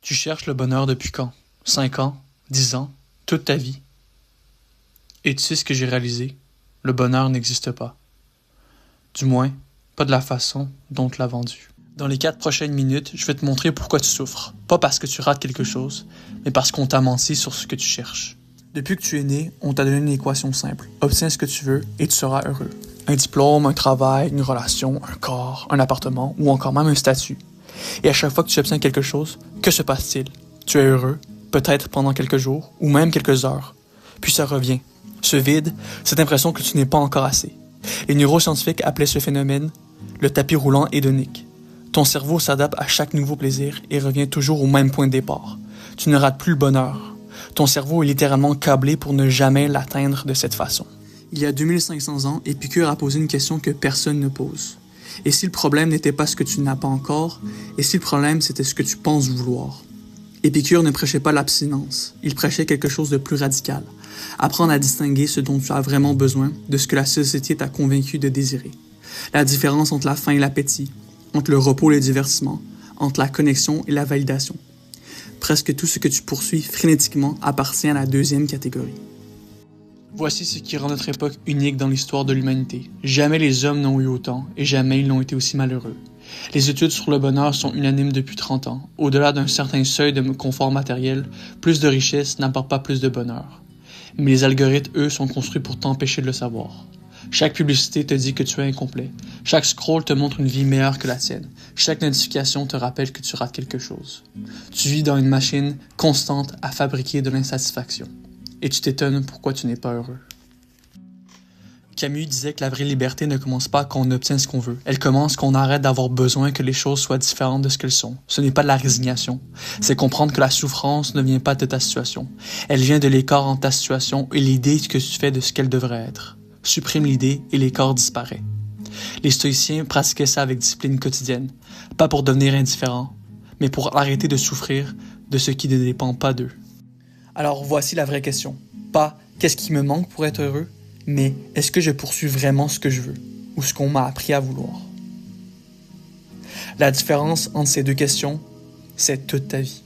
Tu cherches le bonheur depuis quand? 5 ans? 10 ans? Toute ta vie? Et tu sais ce que j'ai réalisé? Le bonheur n'existe pas. Du moins, pas de la façon dont on te l'a vendu. Dans les 4 prochaines minutes, je vais te montrer pourquoi tu souffres. Pas parce que tu rates quelque chose, mais parce qu'on t'a menti sur ce que tu cherches. Depuis que tu es né, on t'a donné une équation simple. Obtiens ce que tu veux et tu seras heureux. Un diplôme, un travail, une relation, un corps, un appartement ou encore même un statut. Et à chaque fois que tu obtiens quelque chose, que se passe-t-il? Tu es heureux, peut-être pendant quelques jours ou même quelques heures. Puis ça revient. Ce vide, cette impression que tu n'es pas encore assez. Les neuroscientifiques appelaient ce phénomène le tapis roulant hédonique. Ton cerveau s'adapte à chaque nouveau plaisir et revient toujours au même point de départ. Tu ne rates plus le bonheur. Ton cerveau est littéralement câblé pour ne jamais l'atteindre de cette façon. Il y a 2500 ans, Épicure a posé une question que personne ne pose. Et si le problème n'était pas ce que tu n'as pas encore, et si le problème c'était ce que tu penses vouloir? Épicure ne prêchait pas l'abstinence, il prêchait quelque chose de plus radical. Apprendre à distinguer ce dont tu as vraiment besoin de ce que la société t'a convaincu de désirer. La différence entre la faim et l'appétit, entre le repos et le divertissement, entre la connexion et la validation. Presque tout ce que tu poursuis frénétiquement appartient à la deuxième catégorie. Voici ce qui rend notre époque unique dans l'histoire de l'humanité. Jamais les hommes n'ont eu autant, et jamais ils n'ont été aussi malheureux. Les études sur le bonheur sont unanimes depuis 30 ans. Au-delà d'un certain seuil de confort matériel, plus de richesse n'apporte pas plus de bonheur. Mais les algorithmes, eux, sont construits pour t'empêcher de le savoir. Chaque publicité te dit que tu es incomplet. Chaque scroll te montre une vie meilleure que la tienne. Chaque notification te rappelle que tu rates quelque chose. Tu vis dans une machine constante à fabriquer de l'insatisfaction. Et tu t'étonnes pourquoi tu n'es pas heureux. Camus disait que la vraie liberté ne commence pas quand on obtient ce qu'on veut. Elle commence quand on arrête d'avoir besoin que les choses soient différentes de ce qu'elles sont. Ce n'est pas de la résignation. C'est comprendre que la souffrance ne vient pas de ta situation. Elle vient de l'écart entre ta situation et l'idée que tu fais de ce qu'elle devrait être. Supprime l'idée et l'écart disparaît. Les stoïciens pratiquaient ça avec discipline quotidienne. Pas pour devenir indifférent, mais pour arrêter de souffrir de ce qui ne dépend pas d'eux. Alors voici la vraie question. Pas « qu'est-ce qui me manque pour être heureux ?» mais est-ce que je poursuis vraiment ce que je veux ou ce qu'on m'a appris à vouloir? La différence entre ces deux questions, c'est toute ta vie.